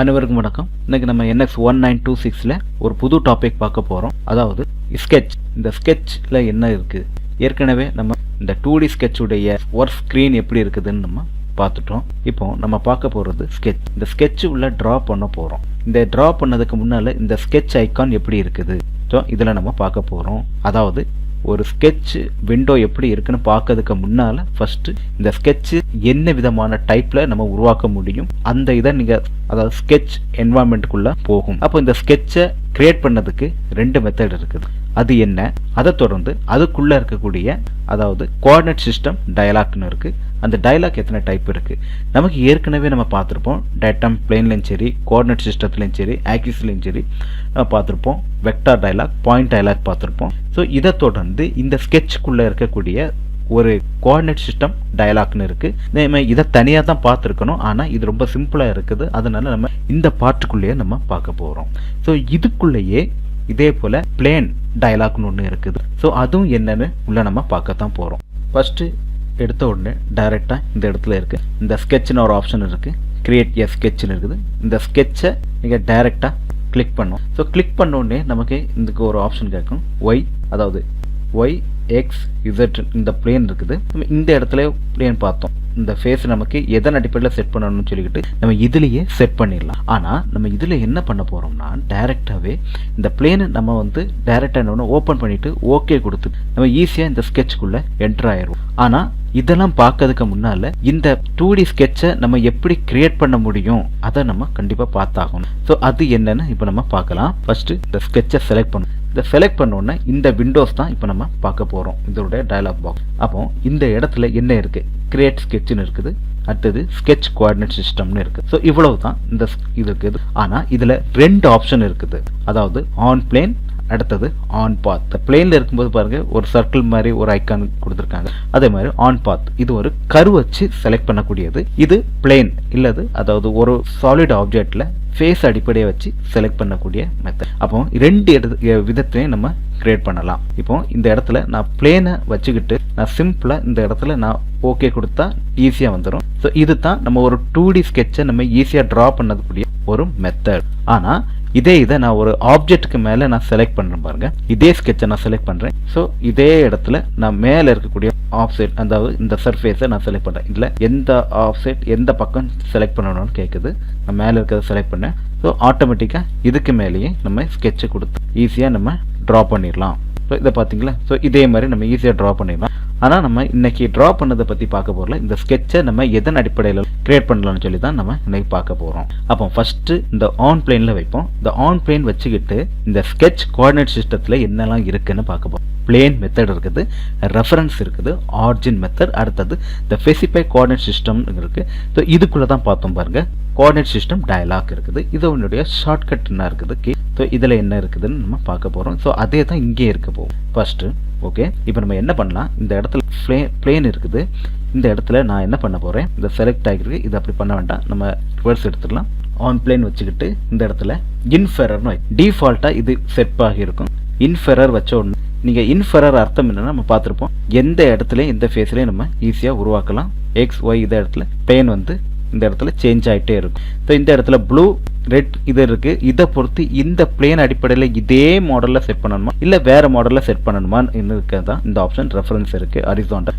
அனைவருக்கும் வணக்கம். இன்னைக்கு நம்ம NX 1926ல ஒரு புது டாபிக் பார்க்க போறோம். அதாவது ஸ்கெட்ச். இந்த ஸ்கெட்ச்ல என்ன இருக்கு? ஏற்கனவே நம்ம இந்த 2D ஸ்கெட்ச் உடைய ஒர்க் ஸ்கிரீன் எப்படி இருக்குதுன்னு நம்ம பார்த்துட்டோம். இப்போ நம்ம பார்க்க போறது ஸ்கெட்ச். இந்த ஸ்கெட்ச் உள்ள டிரா பண்ண போறோம். இந்த டிரா பண்ணதுக்கு முன்னால இந்த ஸ்கெட்ச் ஐகான் எப்படி இருக்குது இதுல நம்ம பார்க்க போறோம். அதாவது ஒரு ஸ்கெட்ச் விண்டோ எப்படி இருக்குன்னு பார்க்கறதுக்கு முன்னால ஃபர்ஸ்ட் இந்த ஸ்கெட்ச் என்ன விதமான டைப்ல நம்ம உருவாக்க முடியும் அந்த இதை நீங்க அதாவது ஸ்கெட்ச் என்வாயன்மெண்ட்டுக்குள்ள போகும். அப்போ இந்த ஸ்கெட்சை கிரியேட் பண்ணதுக்கு 2 மெத்தட் இருக்குது. அது என்ன? அதை தொடர்ந்து அதுக்குள்ள இருக்கக்கூடிய அதாவது கோஆர்டினேட் சிஸ்டம் டயலாக்னு இருக்கு. அந்த டயலாக் எத்தனை டைப் இருக்கு நமக்கு ஏற்கனவே நம்ம பார்த்துருப்போம். டேட்டம் பிளேன்லையும் சரி, கோஆர்டினேட் சிஸ்டத்துலையும் சரி, ஆக்சிஸ்லையும் சரி பார்த்துருப்போம். வெக்டார் டயலாக், பாயிண்ட் டயலாக் பார்த்துருப்போம். ஸோ இதை தொடர்ந்து இந்த ஸ்கெட்சுக்குள்ள இருக்கக்கூடிய ஒரு கோஆர்டினேட் சிஸ்டம் டயலாக்னு இருக்கு. நம்ம இதை தனியாக தான் பார்த்துருக்கணும். ஆனால் இது ரொம்ப சிம்பிளாக இருக்குது. அதனால நம்ம இந்த பார்ட்டுக்குள்ளேயே நம்ம பார்க்க போகிறோம். ஸோ இதுக்குள்ளேயே இதே போல் பிளேன் டயலாக்னு ஒன்று இருக்குது. ஸோ அதுவும் என்னன்னு உள்ள நம்ம பார்க்கத்தான் போகிறோம். ஃபர்ஸ்ட் எடுத்த உடனே டைரெக்டாக இந்த இடத்துல இருக்குது இந்த ஸ்கெட்ச்னு ஒரு ஆப்ஷன் இருக்குது. கிரியேட் எ ஸ்கெட்ச்னு இருக்குது. இந்த ஸ்கெட்சை நீங்கள் டைரெக்டாக கிளிக் பண்ணோம். ஸோ கிளிக் பண்ண உடனே நமக்கு இதுக்கு ஒரு ஆப்ஷன் கேட்கும். ஒய், அதாவது ஒய் எக்ஸ் இசட் இந்த பிளேன் இருக்குது. நம்ம இந்த இடத்துல பிளேன் பார்த்தோம். இந்த ஃபேஸ் நமக்கு எதன் அடிப்படையில் செட் பண்ணணும்னு சொல்லிக்கிட்டு நம்ம இதுலேயே செட் பண்ணிடலாம். ஆனால் நம்ம இதில் என்ன பண்ண போகிறோம்னா டைரெக்டாகவே இந்த பிளேனை நம்ம டைரெக்டாக என்ன ஓப்பன் பண்ணிவிட்டு ஓகே கொடுத்து நம்ம ஈஸியாக இந்த ஸ்கெட்சுக்குள்ளே என்டர் ஆயிடுவோம். ஆனால் இதெல்லாம் பார்க்கறதுக்கு முன்னால் இந்த 2D ஸ்கெட்சை நம்ம எப்படி கிரியேட் பண்ண முடியும் அதை நம்ம கண்டிப்பாக பார்த்தாகணும். ஸோ அது என்னன்னு இப்போ நம்ம பார்க்கலாம். ஃபர்ஸ்ட் இந்த ஸ்கெட்சை செலக்ட் பண்ணணும். இதை செலக்ட் பண்ணோன்னா இந்த விண்டோஸ் தான் இப்போ நம்ம பார்க்க போகிறோம். இதோடைய டயலாக் பாக்ஸ். அப்போ இந்த இடத்துல என்ன இருக்குது? கிரியேட் ஸ்கெட்ச்னு இருக்குது. அடுத்தது ஸ்கெட்ச் கோஆர்டினேட் சிஸ்டம்னு இருக்குது. ஸோ இவ்வளவு தான் இந்த இது இருக்குது. ஆனால் இதில் 2 ஆப்ஷன் இருக்குது. அதாவது ஆன் பிளேன், அடுத்தது ஆன் பாத். பிளேன்ல இருக்கும்போது பாருங்க ஒரு சர்க்கிள் மாதிரி ஒரு ஐக்கான் கொடுத்துருக்காங்க. அதே மாதிரி ஆன் பாத் இது ஒரு கர்வ் வச்சு செலக்ட் பண்ணக்கூடியது. இது பிளேன் இல்லது அதாவது ஒரு சாலிட் ஆப்ஜெக்ட்ல ஃபேஸ் அடிப்படையை வச்சு செலக்ட் பண்ணக்கூடிய மெத்தட். அப்போ 2 விதத்திலையும் நம்ம கிரியேட் பண்ணலாம். இப்போ இந்த இடத்துல நான் பிளேனை வச்சுக்கிட்டு நான் சிம்பிளா இந்த இடத்துல நான் ஓகே கொடுத்தா ஈஸியா வந்துடும். ஸோ இது தான் நம்ம ஒரு 2D ஸ்கெட்சை நம்ம ஈஸியா டிரா பண்ணக்கூடிய ஒரு மெத்தட். ஆனா இதை நான் ஒரு ஆப்ஜெக்ட்டுக்கு மேலே நான் செலக்ட் பண்ணுறேன் பாருங்க. இதே ஸ்கெட்சை நான் செலக்ட் பண்ணுறேன். ஸோ இதே இடத்துல நான் மேலே இருக்கக்கூடிய ஆஃப்செட் அதாவது இந்த சர்ஃபேஸை நான் செலக்ட் பண்ணுறேன். இதில் எந்த ஆஃப்செட் எந்த பக்கம் செலக்ட் பண்ணணும்னு கேட்குது. நான் மேலே இருக்கிறத செலக்ட் பண்ணேன். ஸோ ஆட்டோமேட்டிக்காக இதுக்கு மேலேயே நம்ம ஸ்கெட்சை கொடுத்து ஈஸியாக நம்ம ட்ரா பண்ணிடலாம். ஸோ இதை பார்த்தீங்களா? ஸோ இதே மாதிரி நம்ம ஈஸியாக ட்ரா பண்ணிடலாம். ஆனால் நம்ம இன்னைக்கு ட்ரா பண்ணதை பற்றி பார்க்க போகல. இந்த ஸ்கெட்சை நம்ம எதன் அடிப்படையில் கிரியேட் பண்ணலாம்னு சொல்லி தான் நம்ம இன்னைக்கு பார்க்க போகிறோம். அப்போ ஃபர்ஸ்ட் இந்த ஆன் பிளேனில் வைப்போம். இந்த ஆன் பிளேன் வச்சுக்கிட்டு இந்த ஸ்கெட்ச் கோஆர்டினேட் சிஸ்டத்தில் என்னெல்லாம் இருக்குன்னு பார்க்க போகிறோம். பிளேன் மெத்தட் இருக்குது, ரெஃபரன்ஸ் இருக்குது, ஆரிஜின் மெத்தட், அடுத்தது இந்த ஸ்பெசிஃபை கோஆர்டினேட் சிஸ்டம் இருக்குது. ஸோ இதுக்குள்ளே தான் பார்த்தோம் பாருங்க. கோஆர்டினேட் சிஸ்டம் டயலாக் இருக்குது. இதனுடைய ஷார்ட்கட் என்ன இருக்குது? ஸோ இதில் என்ன இருக்குதுன்னு நம்ம பார்க்க போகிறோம். ஸோ அதே தான் இங்கே இருக்க போகும். ஃபர்ஸ்ட் ஓகே, இப்போ நம்ம என்ன பண்ணலாம்? இந்த இடத்துல பிளேன் இருக்குது. இந்த இடத்துல நான் என்ன பண்ண போகிறேன்? இந்த செலக்ட் ஆகிருக்கு. இது அப்படி பண்ண வேண்டாம். நம்ம ரிவர்ஸ் எடுத்துடலாம். ஆன் பிளேன் வச்சுக்கிட்டு இந்த இடத்துல இன்ஃபெரர்னு டிஃபால்ட்டாக இது செட் ஆகியிருக்கும். இன்ஃபெரர் வச்ச உடனே நீங்கள் இன்ஃபெரர் அர்த்தம் என்னன்னா நம்ம பார்த்துருப்போம். எந்த இடத்துலையும் எந்த ஃபேஸ்லையும் நம்ம ஈஸியாக உருவாக்கலாம். எக்ஸ் ஒய் இந்த இடத்துல பிளேன் இந்த இடத்துல சேஞ்ச் ஆகிட்டே இருக்கும். ஸோ இந்த இடத்துல ப்ளூ ரெட் இது இருக்கு. இதை பொறுத்து இந்த பிளேன் அடிப்படையில் இதே மாடலில் செட் பண்ணணுமா இல்லை வேற மாடலில் செட் பண்ணணுமான்னு இருக்கிறதான் இந்த ஆப்ஷன். ரெஃபரன்ஸ் இருக்கு. ஹரிசாண்டல்,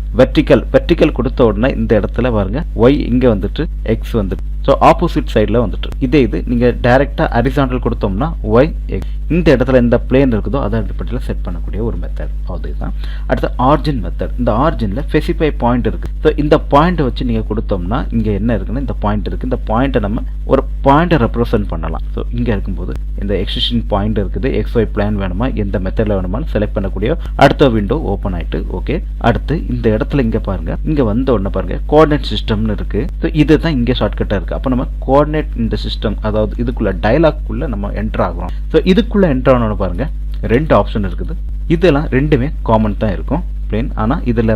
வெர்டிக்கல் கொடுத்த உடனே இந்த இடத்துல பாருங்க ஒய் இங்கே வந்துட்டு எக்ஸ் வந்துட்டு. ஸோ ஆப்போசிட் சைடில் வந்துட்டு இது நீங்கள் டைரெக்டாக ஹரிசாண்டல் கொடுத்தோம்னா ஒய் எக்ஸ். இந்த இடத்துல எந்த பிளேன் இருக்குதோ அதை அடிப்படையில் செட் பண்ணக்கூடிய ஒரு மெத்தட். அதுதான் அடுத்த ஆரிஜின் மெத்தட். இந்த ஆரிஜினில் ஸ்பெசிஃபை பாயிண்ட் இருக்கு. ஸோ இந்த பாயிண்ட்டை வச்சு நீங்கள் கொடுத்தோம்னா இங்கே என்ன இருக்குன்னா இந்த பாயிண்ட் இருக்கு. இந்த பாயிண்ட்டை நம்ம ஒரு பாயிண்ட்டை ரெப்ரசென்ட் பண்ணலாம். ஸோ இங்கே இருக்கும்போது இந்த எக்ஸிஸ்டிங் பாயிண்ட் இருக்குது. எக்ஸ் ஒய் பிளான் வேணுமா எந்த மெத்தடில் வேணுமான்னு செலக்ட் பண்ணக்கூடிய அடுத்த விண்டோ ஓப்பன் ஆயிட்டு. ஓகே, அடுத்து இந்த இடத்துல இங்கே பாருங்க. இங்கே வந்த உடனே பாருங்க கோஆர்டினேட் சிஸ்டம்னு இருக்கு. ஸோ இதுதான் இங்கே ஷார்ட்கட்டாக இருக்கு. அப்போ நம்ம கோஆர்டினேட் இந்த சிஸ்டம் அதாவது இதுக்குள்ள டயலாக்குள்ள நம்ம என்டர் ஆகிறோம். ஸோ இதுக்குள்ள என்டர் ஆனோன்னு பாருங்க 2 ஆப்ஷன் இருக்குது. இதெல்லாம் 2மே காமன் தான் இருக்கும் பிளேன். ஆனால் இதில்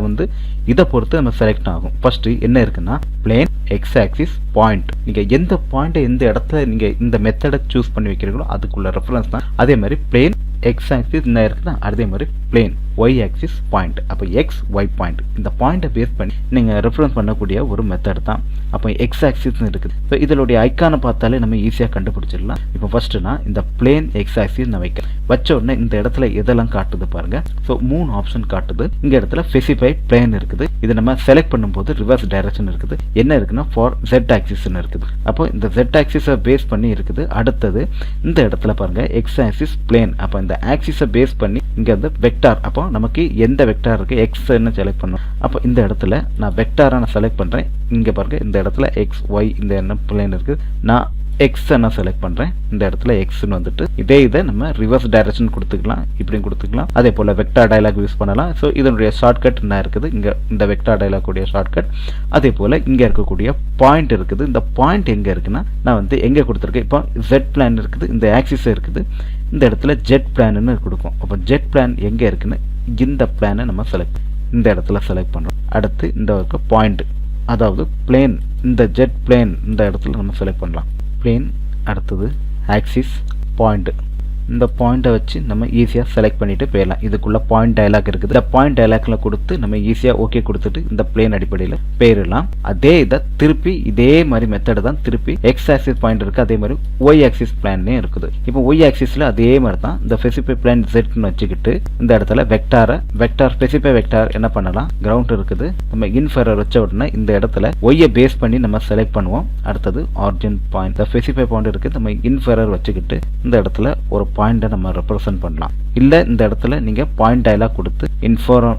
இதை பொறுத்து நம்ம செலக்ட் ஆகும். ஃபர்ஸ்ட் என்ன இருக்குன்னா பிளேன், எக்ஸ் ஆக்சிஸ், பாயிண்ட். நீங்கள் எந்த பாயிண்ட்டை எந்த இடத்துல நீங்கள் இந்த மெத்தடை சூஸ் பண்ணி வைக்கிறீங்களோ அதுக்குள்ள ரெஃபரன்ஸ் தான். அதே மாதிரி பிளேன், எக்ஸ் ஆக்சிஸ் என்ன இருக்குன்னா அதே மாதிரி பிளேன் ஒய் ஆக்சிஸ் பாயிண்ட். அப்போ எக்ஸ் ஒய் பாயிண்ட், இந்த பாயிண்ட்டை பேஸ் பண்ணி நீங்கள் ரெஃபரன்ஸ் பண்ணக்கூடிய ஒரு மெத்தட் தான். அப்போ எக்ஸ் ஆக்சிஸ்னு இருக்குது. ஸோ இதனுடைய ஐக்கானை பார்த்தாலே நம்ம ஈஸியாக கண்டுபிடிச்சிடலாம். இப்போ ஃபர்ஸ்ட் நான் இந்த பிளேன் எக்ஸ் ஆக்சிஸ் நான் வச்ச உடனே இந்த இடத்துல எதெல்லாம் காட்டுது பாருங்க. ஸோ 3 ஆப்ஷன் காட்டுது. இந்த இடத்துல ஸ்பெசிஃபை பிளேன் இருக்குது. இது நம்ம செலக்ட் பண்ணும்போது ரிவர்ஸ் டைரக்ஷன் இருக்குது. என்ன இருக்குன்னா ஃபார் Z ஆக்சிஸ்னு இருக்குது. அப்போ இந்த Z ஆக்சிஸை பேஸ் பண்ணி இருக்குது. அடுத்தது இந்த இடத்துல பாருங்க எக்ஸ் ஆக்சிஸ் பிளேன். அப்போ இந்த ஆக்சிஸை பேஸ் பண்ணி இங்க வந்து வெக்டார். அப்போ நமக்கு எந்த வெக்டார் இருக்கு எக்ஸ்ன்னு செலக்ட் பண்ணணும். அப்போ இந்த இடத்துல நான் வெக்டாரா நான் செலக்ட் பண்றேன். இங்க பாருங்க இந்த இடத்துல எக்ஸ் ஒய் இந்த என்ன பிளேன் இருக்கு. நான் எக்ஸ் நான் செலக்ட் பண்றேன். இந்த இடத்துல எக்ஸ்ன்னு வந்துட்டு இதை நம்ம ரிவர்ஸ் டைரக்ஷன் கொடுத்துக்கலாம், இப்படியும் கொடுத்துக்கலாம். அதே போல வெக்டார் டயலாக் யூஸ் பண்ணலாம். ஸோ இதனுடைய ஷார்ட்கட் என்ன இருக்குது, இங்க இந்த வெக்டார் டயலாக் உடைய ஷார்ட்கட். அதே போல இங்க இருக்கக்கூடிய பாயிண்ட் இருக்குது. இந்த பாயிண்ட் எங்க இருக்குன்னா நான் வந்து எங்க கொடுத்துருக்கேன். இப்போ Z பிளான் இருக்குது, இந்த ஆக்சிஸ் இருக்குது. இந்த இடத்துல ஜெட் பிளான்னு கொடுக்கும். அப்போ ஜெட் பிளான் எங்க இருக்குன்னு இந்த பிளானை நம்ம செலக்ட் இந்த இடத்துல செலக்ட் பண்றோம். அடுத்து இந்த பாயிண்ட், அதாவது பிளேன், இந்த ஜெட் பிளேன் இந்த இடத்துல நம்ம செலக்ட் பண்ணலாம். பிளேன், அடுத்தது ஆக்சிஸ், பாயிண்ட். இந்த பாயிண்ட்டை வச்சு நம்ம ஈஸியாக செலக்ட் பண்ணிட்டு போயிடலாம். இதுக்குள்ள பாயிண்ட் டயலாக் இருக்குது. இந்த பாயிண்ட் டயலாக்ல கொடுத்து நம்ம ஈஸியாக ஓகே கொடுத்துட்டு இந்த பிளேன் அடிப்படையில் போயிடலாம். அதே இதை திருப்பி இதே மாதிரி மெத்தட் தான் திருப்பி எக்ஸ் ஆக்சிஸ் பாயிண்ட் இருக்கு, அதே மாதிரி ஒய் ஆக்சிஸ் பிளானே இருக்குது. இப்போ ஒய் ஆக்சிஸ்ல அதே மாதிரி தான் இந்த ஸ்பெசிஃபை பிளான் செட்னு வச்சுக்கிட்டு இந்த இடத்துல வெக்டார் ஸ்பெசிஃபை வெக்டார் என்ன பண்ணலாம், கிரவுண்ட் இருக்குது. நம்ம இன்ஃபெரர் வச்ச உடனே இந்த இடத்துல ஒய்யை பேஸ் பண்ணி நம்ம செலக்ட் பண்ணுவோம். அடுத்தது ஆரிஜின் பாயிண்ட், இந்த ஸ்பெசிஃபை பாயிண்ட் இருக்கு. நம்ம இன்ஃபெரர் வச்சுக்கிட்டு இந்த இடத்துல ஒரு பாயிண்ட்டை நம்ம ரெப்ரசென்ட் பண்ணலாம். இல்லை இந்த இடத்துல நீங்கள் பாயிண்ட் டயலாக் கொடுத்து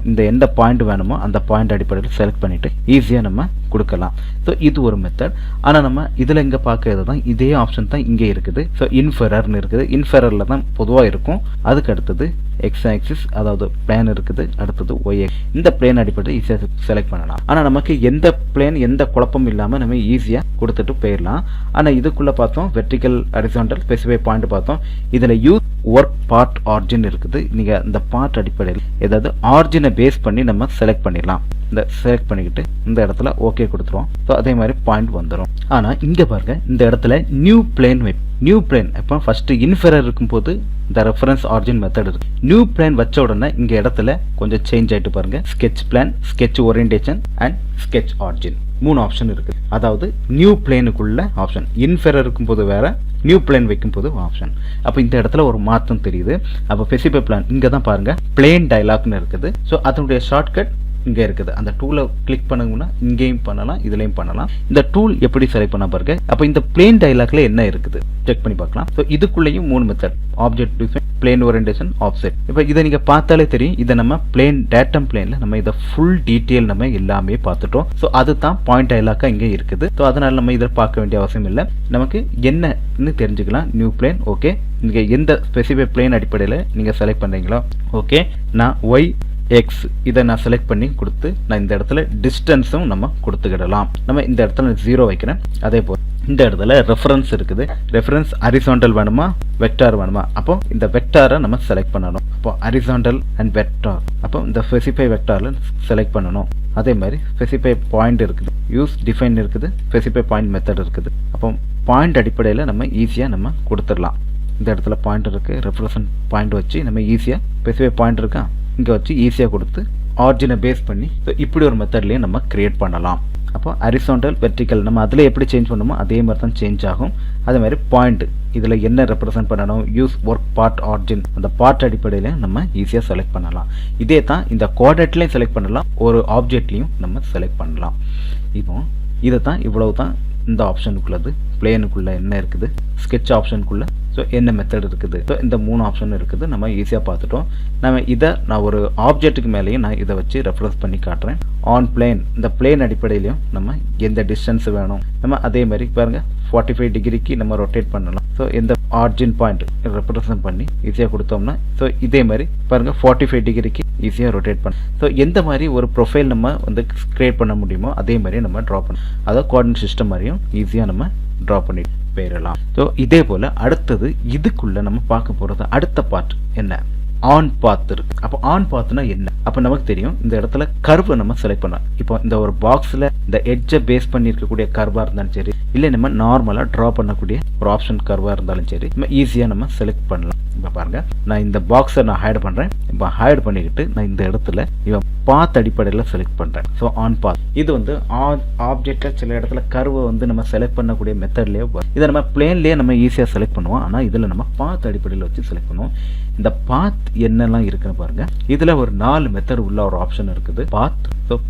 இந்த எந்த பாயிண்ட் வேணுமோ அந்த பாயிண்ட் அடிப்படையில் செலக்ட் பண்ணிட்டு ஈஸியாக நம்ம கொடுக்கலாம். ஸோ இது ஒரு மெத்தட். ஆனால் நம்ம இதில் இங்கே பார்க்கறது தான் இதே ஆப்ஷன் தான் இங்கே இருக்குது. ஸோ இன்ஃபெரர்னு இருக்குது. இன்ஃபெரரில் தான் பொதுவாக இருக்கும். அதுக்கு அடுத்தது எக்ஸ் ஆக்சிஸ், அதாவது பிளேன் இருக்குது. அடுத்தது ஒய், இந்த பிளேன் அடிப்படையில் ஈஸியாக செலக்ட் பண்ணலாம். ஆனால் நமக்கு எந்த பிளேன் எந்த குழப்பமும் இல்லாமல் நம்ம ஈஸியாக கொடுத்துட்டு போயிடலாம். ஆனால் இதுக்குள்ளே பார்த்தோம் வெர்டிக்கல் ஹரிசாண்டல் ஸ்பெசிஃபை பாயிண்ட் பார்த்தோம். இதில் யூஸ் ஒர்க் பார்ட் ஆரிஜின் இருக்குது. நீங்கள் இந்த பார்ட் அடிப்படையில் ஏதாவது ஆரிஜினை பேஸ் பண்ணி நம்ம செலக்ட் பண்ணிடலாம். இந்த செலக்ட் பண்ணிக்கிட்டு இந்த இடத்துல ஓகே கொடுத்துருவோம். ஸோ அதே மாதிரி பாயிண்ட் வந்துடும். ஆனால் இங்கே பாருங்க இந்த இடத்துல நியூ பிளேன் நியூ பிளேன் இப்போ ஃபர்ஸ்ட் இன்ஃபெரர் இருக்கும்போது இந்த ரெஃபரன்ஸ் ஆரிஜின் மெத்தட் இருக்கு. நியூ பிளேன் வச்ச உடனே இங்க இடத்துல கொஞ்சம் சேஞ்ச் ஆயிட்டு பாருங்க. Sketch plan, sketch orientation and sketch origin 3 option இருக்கு. அதாவது நியூ பிளேனுக்குள்ள ஆப்ஷன், இன்ஃபெரர் இருக்கும்போது வேற, நியூ பிளேன் வைக்கும்போது ஆப்ஷன். அப்போ இந்த இடத்துல ஒரு மாற்றம் தெரியுது. அப்போ ஸ்பெசிஃபை பிளான் இங்க தான் பாருங்க பிளேன் டயலாக்னு இருக்குது. ஸோ அதனுடைய ஷார்ட்கட் இங்கே இருக்குது. அந்த டூலை கிளிக் பண்ணணும்னா இங்கேயும் பண்ணலாம், இதுலையும் பண்ணலாம். இந்த டூல் எப்படி செலக்ட் பண்ண பாருங்க. அப்போ இந்த பிளேன் டயலாக்ல என்ன இருக்குது செக் பண்ணி பார்க்கலாம். ஸோ இதுக்குள்ளேயும் 3 method, object design, plane orientation, offset. இப்போ இதை நீங்க பார்த்தாலே தெரியும். இதை நம்ம பிளேன் டேட்டம் பிளேன்ல நம்ம இதை ஃபுல் டீட்டெயில் நம்ம எல்லாமே பார்த்துட்டோம். ஸோ அதுதான் பாயிண்ட் டயலாக்கா இங்கே இருக்குது. ஸோ அதனால நம்ம இதை பார்க்க வேண்டிய அவசியம் இல்லை. நமக்கு என்னன்னு தெரிஞ்சுக்கலாம். New plane, okay. நீங்க எந்த ஸ்பெசிஃபை பிளேன் அடிப்படையில் நீங்க செலக்ட் பண்றீங்களோ ஓகே. நான் ஒய் எக்ஸ் இதை நான் செலக்ட் பண்ணி கொடுத்து நான் இந்த இடத்துல டிஸ்டன்ஸும் நம்ம கொடுத்துக்கிடலாம். நம்ம இந்த இடத்துல 0 வைக்கிறேன். அதே போல் இந்த இடத்துல ரெஃபரன்ஸ் இருக்குது. ரெஃபரன்ஸ் ஹரிசாண்டல் வேணுமா வெக்டார் வேணுமா? அப்போ இந்த வெக்டாரை நம்ம செலக்ட் பண்ணணும். அப்போ ஹரிசாண்டல் அண்ட் வெக்டார், அப்போ இந்த ஸ்பெசிஃபை வெக்டார்ல செலக்ட் பண்ணணும். அதே மாதிரி ஸ்பெசிஃபை பாயிண்ட் இருக்குது, யூஸ் டிஃபைன் இருக்குது, ஸ்பெசிஃபை பாயிண்ட் மெத்தட் இருக்குது. அப்போ பாயிண்ட் அடிப்படையில் நம்ம ஈஸியாக நம்ம கொடுத்துடலாம். இந்த இடத்துல பாயிண்ட் இருக்கு, ரெஃபரன்ஸ் பாயிண்ட் வச்சு நம்ம ஈஸியாக ஸ்பெசிஃபை பாயிண்ட் இருக்கா இங்கே வச்சு ஈஸியாக கொடுத்து ஆரிஜினை பேஸ் பண்ணி இப்படி ஒரு மெத்தட்லேயே நம்ம கிரியேட் பண்ணலாம். அப்போ ஹரிசாண்டல் வெர்டிக்கல் நம்ம அதில் எப்படி சேஞ்ச் பண்ணுமோ அதே மாதிரி தான் சேஞ்ச் ஆகும். அதே மாதிரி பாயிண்ட் இதில் என்ன ரெப்ரசென்ட் பண்ணணும், யூஸ் ஒர்க் பார்ட் ஆரிஜின், அந்த பார்ட் அடிப்படையில் நம்ம ஈஸியாக செலக்ட் பண்ணலாம். இதே தான் இந்த கோஆர்டினேட்லையும் செலக்ட் பண்ணலாம், ஒரு ஆப்ஜெக்ட்லையும் நம்ம செலக்ட் பண்ணலாம். இப்போ இதை தான் இவ்வளவு தான் இந்த ஆப்ஷனுக்குள்ளது. பிளேனுக்குள்ள என்ன இருக்குது, ஸ்கெட்ச் ஆப்ஷனுக்குள்ள ஸோ என்ன மெத்தட் இருக்குது. ஸோ இந்த 3 ஆப்ஷன் இருக்குது. நம்ம ஈஸியாக பார்த்துட்டோம். நம்ம இதை நான் ஒரு ஆப்ஜெக்ட்டுக்கு மேலேயும் நான் இதை வச்சு ரெஃபரன்ஸ் பண்ணி காட்டுறேன். ஆன் பிளேன், இந்த பிளேன் அடிப்படையிலையும் நம்ம எந்த டிஸ்டன்ஸ் வேணும் நம்ம அதே மாதிரி பாருங்க 45 டிகிரிக்கு நம்ம ரொட்டேட் பண்ணலாம். ஸோ எந்த ஆரிஜின் பாயிண்ட் ரெப்ரசென்ட் பண்ணி ஈஸியாக கொடுத்தோம்னா ஸோ இதே மாதிரி பாருங்க 45 டிகிரிக்கு ஈஸியாக ரொட்டேட் பண்ண. ஸோ எந்த மாதிரி ஒரு ப்ரொஃபைல் நம்ம வந்து கிரியேட் பண்ண முடியுமோ அதே மாதிரி நம்ம ட்ரா பண்ணலாம். அதாவது கோஆர்டினேட் சிஸ்டம் மாதிரியும் ஈஸியாக நம்ம ட்ரா பண்ணி போயிடலாம். ஸோ இதே போல் அடுத்தது இதுக்குள்ள நம்ம பார்க்க போகிறது அடுத்த பார்ட் என்ன, ஆன் பாத் இருக்கு. அப்போ ஆன் பாத்னா என்ன? அப்போ நமக்கு தெரியும் இந்த இடத்துல கர்வை நம்ம செலக்ட் பண்ணலாம். இப்போ இந்த ஒரு பாக்ஸில் இந்த எட்ஜை பேஸ் பண்ணி இருக்கக்கூடிய கர்வாக இருந்தாலும் சரி, இல்லை நம்ம நார்மலாக ட்ரா பண்ணக்கூடிய ஒரு ஆப்ஷன் கர்வாக இருந்தாலும் சரி, நம்ம ஈஸியாக நம்ம செலக்ட் பண்ணலாம். இப்போ பாருங்க, நான் இந்த பாக்ஸை நான் ஹைட் பண்ணுறேன். இப்போ ஹைட் பண்ணிக்கிட்டு நான் இந்த இடத்துல இவன் பாத் அடிப்படையில் செலக்ட் பண்ணுறேன். ஸோ ஆன் பாத் இது வந்து ஆப்ஜெக்டில் சில இடத்துல கர்வை வந்து நம்ம செலக்ட் பண்ணக்கூடிய மெத்தட்லேயே இதை நம்ம பிளேன்லேயே நம்ம ஈஸியாக செலக்ட் பண்ணுவோம். ஆனால் இதில் நம்ம பாத் அடிப்படையில் வச்சு செலக்ட் பண்ணுவோம். இந்த பாத் என்னெல்லாம் இருக்குன்னு பாருங்க. இதுல ஒரு 4 மெத்தட் உள்ள ஒரு ஆப்ஷன் இருக்குது. Path,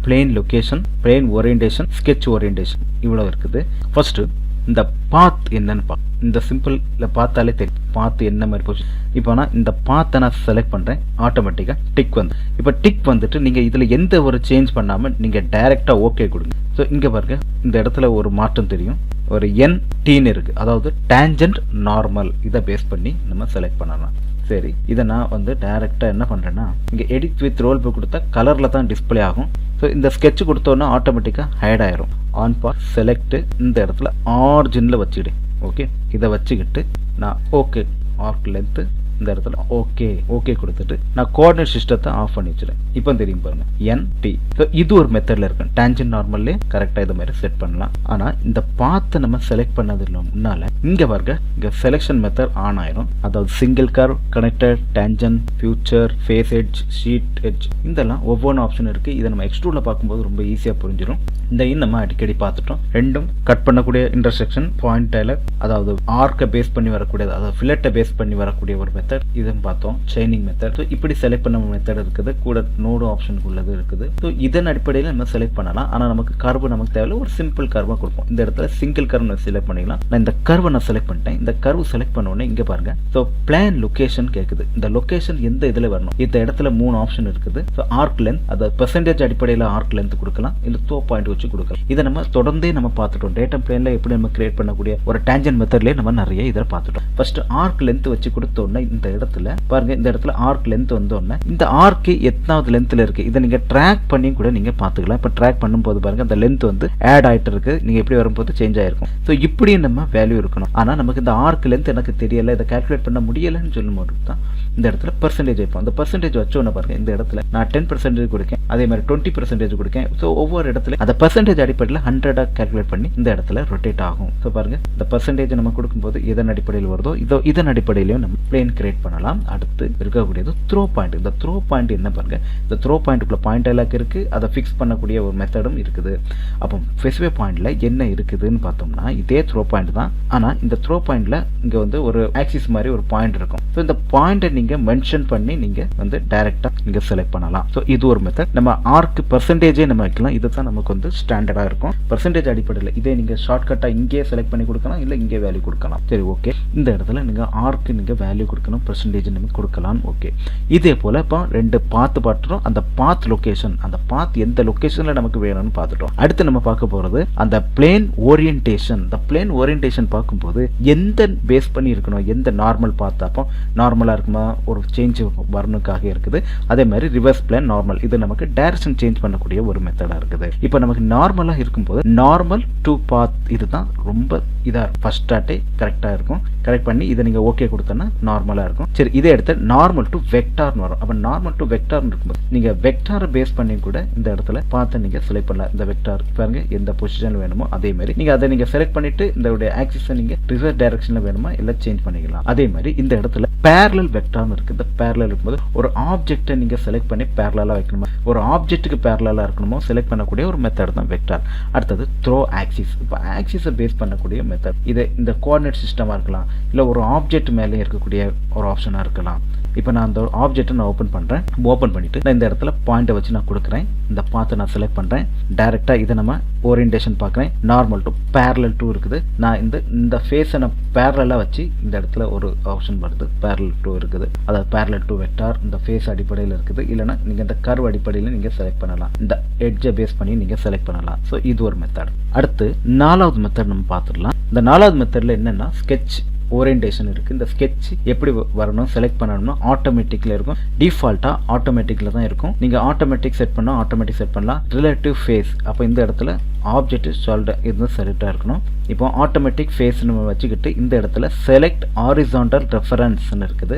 plane location, plane orientation, sketch orientation, இவ்வளவு இருக்குது. ஃபர்ஸ்ட் இந்த பாத் என்னன்னு இந்த சிம்பிள்ல பார்த்தாலே தெரியும் பாத் என்ன மாதிரி பொசிஷன். இப்போ நான் இந்த பாத்தை நான் செலக்ட் பண்றேன், ஆட்டோமேட்டிக்கா டிக் வந்து இப்போ டிக் வந்துட்டு நீங்க இதுல எந்த ஒரு சேஞ்ச் பண்ணாம நீங்க டைரக்டா ஓகே கொடுங்க. ஸோ இங்க பாருங்க, இந்த இடத்துல ஒரு மாற்றம் தெரியும். ஒரு என் டீன்னு இருக்கு, அதாவது டேஞ்சன்ட் நார்மல். இதை பேஸ் பண்ணி நம்ம செலக்ட் பண்ணலாம். சரி, இதை நான் வந்து டைரெக்டாக என்ன பண்ணுறேன்னா, இங்கே எடிட் வித் ரோல் புக் கொடுத்தா கலரில் தான் டிஸ்பிளே ஆகும். ஸோ இந்த ஸ்கெட்ச் கொடுத்தோன்னா ஆட்டோமேட்டிக்காக ஹைட் ஆயிரும். ஆன் பாஸ் செலக்ட் இந்த இடத்துல ஆர்ஜினில் வச்சுக்கிடு. ஓகே, இதை வச்சுக்கிட்டு நான் ஓகே ஆர்க் லென்த்து இந்த இடத்துல ஓகே ஓகே கொடுத்துட்டு நான் கோஆர்டினேட் சிஸ்டத்தை ஆஃப் பண்ணி வச்சிருக்கேன். இப்போ தெரியும் பாருங்க, NT. ஸோ இது ஒரு மெத்தட்ல இருக்கு. டேஞ்சன்ட் நார்மல்லே கரெக்டாக இது மாதிரி செட் பண்ணலாம். ஆனால் இந்த பாத்தை நம்ம செலக்ட் பண்ணது முன்னால இங்கே பாருங்க, இங்கே செலெக்ஷன் மெத்தட் ஆன் ஆயிரும். அதாவது single curve, connected, tangent, feature, face edge, sheet edge, இதெல்லாம் ஒவ்வொரு ஆப்ஷன் இருக்கு. இதை நம்ம எக்ஸ்ட்ரூட்ல பார்க்கும்போது ரொம்ப ஈஸியாக புரிஞ்சிடும். இந்த நம்ம அடிக்கடி பார்த்துட்டோம். ரெண்டும் கட் பண்ணக்கூடிய இன்டர்செக்ஷன் பாயிண்ட் டைலர், அதாவது ஆர்க்கை பேஸ் பண்ணி வரக்கூடியது, அதாவது ஃபில்லட்டை பேஸ் பண்ணி வரக்கூடிய ஒரு மெத்தட். இதுன்னு பார்த்தோம் செயினிங் மெத்தட். ஸோ இப்படி செலக்ட் பண்ண மெத்தட் இருக்குது. கூட நோடு ஆப்ஷனுக்கு உள்ளது இருக்குது. ஸோ இதன் அடிப்படையில் நம்ம செலக்ட் பண்ணலாம். ஆனால் நமக்கு கர்வு நமக்கு தேவையில்ல, ஒரு சிம்பிள் கர்வாக கொடுப்போம். இந்த இடத்துல சிங்கிள் கர்வ் செலக்ட் பண்ணிக்கலாம். நான் இந்த கர்வை நான் செலக்ட் பண்ணிட்டேன். இந்த கர்வ் செலக்ட் பண்ண உடனே இங்கே பாருங்க, ஸோ பிளான் லொகேஷன் கேட்குது. இந்த லொகேஷன் எந்த இதில் வரணும்? இந்த இடத்துல 3 ஆப்ஷன் இருக்குது. ஸோ ஆர்க் லென்த், அதாவது பெர்சன்டேஜ் அடிப்படையில் ஆர்க் லென்த் கொடுக்கலாம், இல்லை த்ரோ பாயிண்ட் வச்சு கொடுக்கலாம். இதை நம்ம தொடர்ந்தே நம்ம பார்த்துட்டோம். டேட்டா பிளேன்ல எப்படி நம்ம கிரியேட் பண்ணக்கூடிய ஒரு டேஞ்சன்ட் மெத்தட்லேயே நம்ம நிறைய இதில் பார்த்துட்டோம். ஃபர்ஸ்ட் ஆர்க் லென்த் வச்சு கொடுத்தோன்னா இந்த இடத்துல பாருங்க, இந்த இடத்துல ஆர்க் லென்த் வந்தோடனே இந்த ஆர்க்கு எத்தனாவது லென்த்ல இருக்கு இதை நீங்க ட்ராக் பண்ணி கூட நீங்க பாத்துக்கலாம். இப்ப ட்ராக் பண்ணும்போது பாருங்க, அந்த லென்த் வந்து ஆட் ஆயிட்டு இருக்கு. நீங்க எப்படி வரும்போது சேஞ்ச் ஆயிருக்கும். ஸோ இப்படி நம்ம வேல்யூ இருக்கணும். ஆனா நமக்கு இந்த ஆர்க் லென்த் எனக்கு தெரியல, இதை கால்குலேட் பண்ண முடியலன்னு சொல்லும் போது தான் இந்த இடத்துல பெர்சன்டேஜ் வைப்போம். அந்த பெர்சன்டேஜ் வச்சோன்னு பாருங்க, இந்த இடத்துல நான் 10% கொடுக்கேன், அதே மாதிரி 20% கொடுக்கேன். ஸோ ஒவ்வொரு இடத்துல அந்த பெர்சன்டேஜ் அடிப்படையில் 100 கால்குலேட் பண்ணி இந்த இடத்துல ரொட்டேட் ஆகும். ஸோ பாருங்க, இந்த பெர்சன்டேஜ் நம்ம கொடுக்கும்போது இதன் அடிப்படையில் வருதோ இதன் அடிப்படையிலையும் நம்ம பிளேன் கிரியேட் பண்ணலாம். அடுத்து இருக்கக்கூடியது த்ரோ பாயிண்ட். இந்த த்ரோ பாயிண்ட் என்ன பாருங்க, இந்த த்ரோ பாயிண்ட்டுக்குள்ள பாயிண்ட் எல்லாம் இருக்கு, அதை ஃபிக்ஸ் பண்ணக்கூடிய ஒரு மெத்தடும் இருக்குது. அப்போ ஸ்பெசிஃபை பாயிண்ட்ல என்ன இருக்குதுன்னு பார்த்தோம்னா இதே த்ரோ பாயிண்ட் தான். ஆனா இந்த த்ரோ பாயிண்ட்ல இங்க வந்து ஒரு ஆக்சிஸ் மாதிரி ஒரு பாயிண்ட் இருக்கும். ஸோ இந்த பாயிண்டை நீங்க மென்ஷன் பண்ணி நீங்க வந்து டைரக்டா இங்க செலக்ட் பண்ணலாம். ஸோ இது ஒரு மெத்தட். நம்ம ஆர்க் பெர்சன்டேஜே நம்ம வைக்கலாம். இதுதான் நமக்கு வந்து ஸ்டாண்டர்டா இருக்கும். பெர்சன்டேஜ் அடிப்படையில் இதே நீங்க ஷார்ட்கட்டா இங்கே செலக்ட் பண்ணி கொடுக்கலாம், இல்ல இங்கே வேல்யூ கொடுக்கலாம். சரி, ஓகே. இந்த இடத்துல நீங்க ஆர்க்கு நீங்க வேல்யூ கொடுக்கணும், பெர்சன்டேஜ் நம்ம கொடுக்கலாம். ஓகே, இதே போல இப்போ 2 பாத் பார்த்துட்டோம். அந்த பாத் லொகேஷன், அந்த பாத் எந்த லொகேஷன்ல நமக்கு வேணும்னு பார்த்துட்டோம். அடுத்து நம்ம பார்க்க போறது அந்த பிளேன் ஓரியன்டேஷன். இந்த பிளேன் ஓரியன்டேஷன் பார்க்கும்போது எந்த பேஸ் பண்ணி இருக்கணும், எந்த நார்மல் பாத், அப்போ நார்மலா இருக்குமா, ஒரு சேஞ்ச் வரணுக்காக இருக்குது. அதே மாதிரி ரிவர்ஸ் பிளேன், நார்மல், இது நமக்கு டைரக்ஷன் சேஞ்ச் பண்ணக்கூடிய ஒரு மெத்தடா இருக்குது. இப்போ நமக்கு நார்மலா இருக்கும்போது நார்மல் டு பாத் இதுதான் ரொம்ப இதா ஃபர்ஸ்ட் ஸ்டார்ட்டே கரெக்டா இருக்கும். கரெக்ட் பண்ணி இதை நீங்க ஓகே கொடுத்தோன்னா நார்மலா இருக்கும். சரி, இதை எடுத்து நார்மல் டு வெக்டார்னு வரும். அப்ப நார்மல் டு வெக்டார்னு இருக்கும்போது நீங்க வெக்டாரை பேஸ் பண்ணி கூட இந்த இடத்துல பார்த்து நீங்க செலக்ட் பண்ணலாம். இந்த வெக்டார் பாருங்க எந்த பொசிஷன்ல வேணுமோ அதே மாதிரி நீங்க அதை நீங்க செலக்ட் பண்ணிட்டு இந்த ஆக்சிஸை நீங்க ரிவர்ஸ் டைரக்ஷன்ல வேணுமா இல்ல சேஞ்ச் பண்ணிக்கலாம். அதே மாதிரி இந்த இடத்துல பேரலல் வெக்டார்னு இருக்கு. இந்த பேரலல் இருக்கும்போது ஒரு ஆப்ஜெக்டை நீங்க செலக்ட் பண்ணி பேரலலா வைக்கணுமா, ஒரு ஆப்ஜெக்ட்டுக்கு பேரலலா இருக்கணுமோ செலக்ட் பண்ணக்கூடிய ஒரு மெத்தட் தான் வெக்டார். அடுத்தது த்ரோ ஆக்சிஸ். இப்போ ஆக்சிஸை பேஸ் பண்ணக்கூடிய மெத்தட் இது இந்த கோஆர்டினேட் சிஸ்டமா இருக்கலாம், இல்ல ஒரு ஆப்ஜெக்ட் மேலே இருக்கக்கூடிய ஒரு ஆப்ஷனா இருக்கலாம். இப்போ நான் அந்த ஆப்ஜெக்ட்டை நான் ஓப்பன் பண்ணுறேன். ஓப்பன் பண்ணிட்டு நான் இந்த இடத்துல பாயிண்டை வச்சு நான் கொடுக்குறேன். இந்த பாத்தை நான் செலக்ட் பண்ணுறேன். டைரெக்டாக இதை நம்ம ஓரியன்டேஷன் பார்க்குறேன். நார்மல் டு பேரலல் டு இருக்குது. நான் இந்த ஃபேஸை நான் பேரலாக வச்சு இந்த இடத்துல ஒரு ஆப்ஷன் வருது, பேரலல் டு இருக்குது. அதாவது பேரலல் டு வெக்டார் இந்த ஃபேஸ் அடிப்படையில் இருக்குது. இல்லைனா நீங்கள் இந்த கர்வ் அடிப்படையில் நீங்கள் செலக்ட் பண்ணலாம். இந்த எட்ஜை பேஸ் பண்ணி நீங்கள் செலக்ட் பண்ணலாம். ஸோ இது ஒரு மெத்தட். அடுத்து 4வது மெத்தட் நம்ம பார்த்துடலாம். இந்த 4வது மெத்தடில் என்னென்னா ஸ்கெட்ச் ஓரியன்டேஷன் இருக்குது. இந்த ஸ்கெட்ச் எப்படி வரணும் செலக்ட் பண்ணணும்னா ஆட்டோமேட்டிக்கில் இருக்கும். டிஃபால்ட்டாக ஆட்டோமேட்டிக்கில் தான் இருக்கும். நீங்கள் ஆட்டோமேட்டிக் செட் பண்ணால் ஆட்டோமேட்டிக் செட் பண்ணலாம். ரிலேட்டிவ் ஃபேஸ், அப்போ இந்த இடத்துல ஆப்ஜெக்ட் சால்வ்டு இது செலக்டாக இருக்கணும். இப்போ ஆட்டோமேட்டிக் ஃபேஸ் நம்ம வச்சுக்கிட்டு இந்த இடத்துல செலக்ட் ஹாரிசான்டல் ரெஃபரன்ஸ்னு இருக்குது.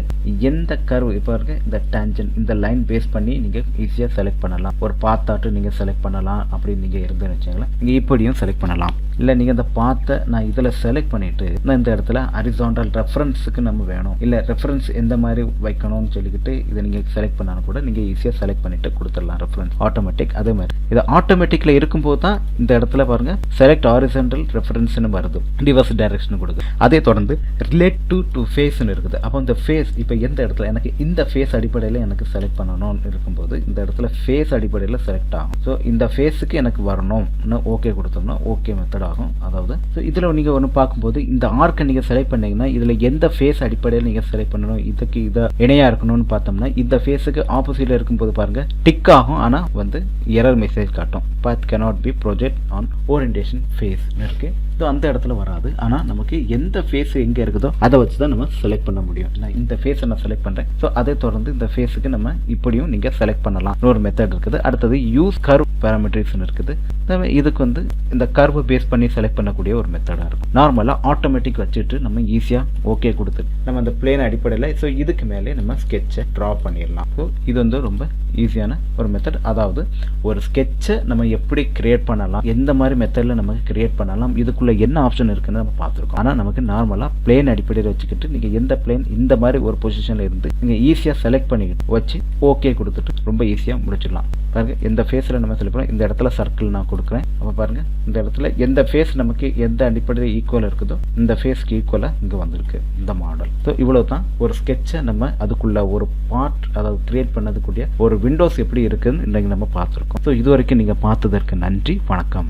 எந்த கர்வ் இப்போ இருக்க இந்த டேஞ்சன் இந்த லைன் பேஸ் பண்ணி நீங்கள் ஈஸியாக செலக்ட் பண்ணலாம். ஒரு பாத்தாட்டு நீங்கள் செலக்ட் பண்ணலாம் அப்படின்னு நீங்கள் இருந்துன்னு வச்சுங்களேன். நீங்கள் இப்படியும் செலக்ட் பண்ணலாம். இல்லை நீங்கள் இந்த பாத்தை நான் இதில் செலக்ட் பண்ணிவிட்டு நான் இந்த இடத்துல ஹாரிசான்டல் ரெஃபரன்ஸுக்கு நம்ம வேணும், இல்லை ரெஃபரன்ஸ் எந்த மாதிரி வைக்கணும்னு சொல்லிக்கிட்டு இதை நீங்கள் செலக்ட் பண்ணாலும் கூட நீங்கள் ஈஸியாக செலக்ட் பண்ணிட்டு கொடுத்துடலாம் ரெஃபரன்ஸ் ஆட்டோமேட்டிக். அதே மாதிரி இது ஆட்டோமேட்டிக்கில் இருக்கும்போது தான் இந்த இடத்துல பாருங்க செலக்ட் ஹாரிசான்டல் ரெஃபரன்ஸ்னு வருது, ரிவர்ஸ் டைரக்ஷன் கொடுக்குது. அதே தொடர்ந்து ரிலேட் டு ஃபேஸ்ன்னு இருக்குது. அப்போ இந்த ஃபேஸ் இப்போ எந்த இடத்துல எனக்கு இந்த ஃபேஸ் அடிப்படையில் எனக்கு செலக்ட் பண்ணணும்னு இருக்கும்போது இந்த இடத்துல ஃபேஸ் அடிப்படையில் செலக்ட் ஆகும். ஸோ இந்த ஃபேஸுக்கு எனக்கு வரணும்னு ஓகே கொடுத்தோம்னா ஓகே மெத்தட் ஆகும். அதாவது ஸோ இதில் நீங்கள் ஒன்று பார்க்கும்போது இந்த ஆர்க்கை நீங்கள் செலக்ட் பண்ணீங்கன்னா இதில் எந்த ஃபேஸ் அடிப்படையில் நீங்கள் செலக்ட் பண்ணணும், இதுக்கு இதை இணையாக இருக்கணும்னு பார்த்தோம்னா இந்த ஃபேஸுக்கு ஆப்போசிட்டில் இருக்கும்போது பாருங்க டிக் ஆகும், ஆனால் வந்து எரர் மெசேஜ் காட்டும். path cannot be project on orientation phase இருக்கு. ஸோ அந்த இடத்துல வராது. ஆனால் நமக்கு எந்த ஃபேஸ் எங்கே இருக்குதோ அதை வச்சு தான் நம்ம செலக்ட் பண்ண முடியும். நான் இந்த ஃபேஸை நான் செலக்ட் பண்ணுறேன். ஸோ அதை தொடர்ந்து இந்த ஃபேஸுக்கு நம்ம இப்படியும் நீங்கள் செலக்ட் பண்ணலாம். இன்னொரு மெத்தட் இருக்குது. அடுத்தது யூஸ் கர்வ் பேராமெட்ரிக்ஸ்னு இருக்குது. இதுக்கு வந்து இந்த கர்வ் பேஸ் பண்ணி செலக்ட் பண்ணக்கூடிய ஒரு மெத்தடாக இருக்கும். நார்மலாக ஆட்டோமேட்டிக் வச்சுட்டு நம்ம ஈஸியாக ஓகே கொடுத்துட்டு நம்ம அந்த பிளேன் அடிப்படையில் ஸோ இதுக்கு மேலே நம்ம ஸ்கெட்சை ட்ரா பண்ணிடலாம். ஸோ இது வந்து ரொம்ப ஈஸியான ஒரு மெத்தட். அதாவது ஒரு ஸ்கெட்சை நம்ம எப்படி கிரியேட் பண்ணலாம், எந்த மாதிரி மெத்தடில் நமக்கு கிரியேட் பண்ணலாம், இதுக்குள்ள என்ன ஆப்ஷன் இருக்குன்னு நம்ம பார்த்துருக்கோம். ஆனால் நமக்கு நார்மலாக பிளேன் அடிப்படையில் வச்சுக்கிட்டு நீங்கள் எந்த பிளேன் இந்த மாதிரி ஒரு பொசிஷனில் இருந்து நீங்கள் ஈஸியாக செலக்ட் பண்ணிக்கிட்டு வச்சு ஓகே கொடுத்துட்டு ரொம்ப ஈஸியாக முடிச்சிடலாம். பாருங்க எந்த ஃபேஸில் நம்ம செலக்ட் பண்ணோம், இந்த இடத்துல சர்க்கிள் நான் கொடுக்குறேன். அப்போ பாருங்க இந்த இடத்துல எந்த ஃபேஸ் நமக்கு எந்த அடிப்படையில் ஈக்குவலாக இருக்குதோ இந்த ஃபேஸ்க்கு ஈக்குவலாக இங்கே வந்திருக்கு இந்த மாடல். ஸோ இவ்வளோ தான் ஒரு ஸ்கெட்சை நம்ம அதுக்குள்ள ஒரு பார்ட் அதாவது கிரியேட் பண்ணதுக்கூடிய ஒரு விண்டோஸ் எப்படி இருக்குன்னு இன்றைக்கு நம்ம பார்த்துருக்கோம். ஸோ இது வரைக்கும் நீங்கள் பார்த்ததற்கு நன்றி, வணக்கம்.